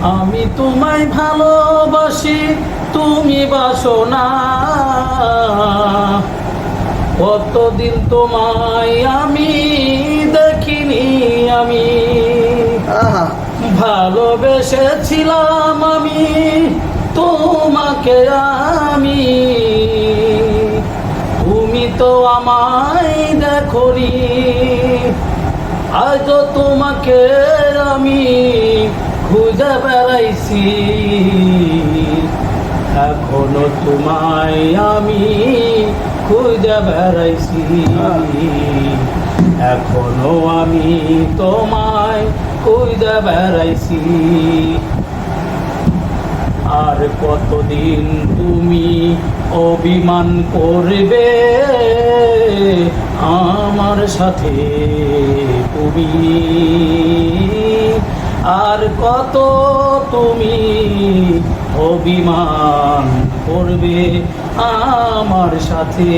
আমি তোমায় ভালোবাসি, তুমি বাসো না। কতদিন তোমায় আমি দেখিনি, আমি ভালোবেসেছিলাম আমি তোমাকে, আমি তুমি তো আমায় দেখনি। আজ তোমাকে আমি খুঁজে বেড়াইছি, এখনো তোমায় আমি খুঁজে বেড়াইছি, এখনো আমি তোমায় খুঁজে বেড়াইছি। আর কতদিন তুমি অভিমান করবে আমার সাথে তুমি, আর কত তুমি অভিমান করবে আমার সাথে।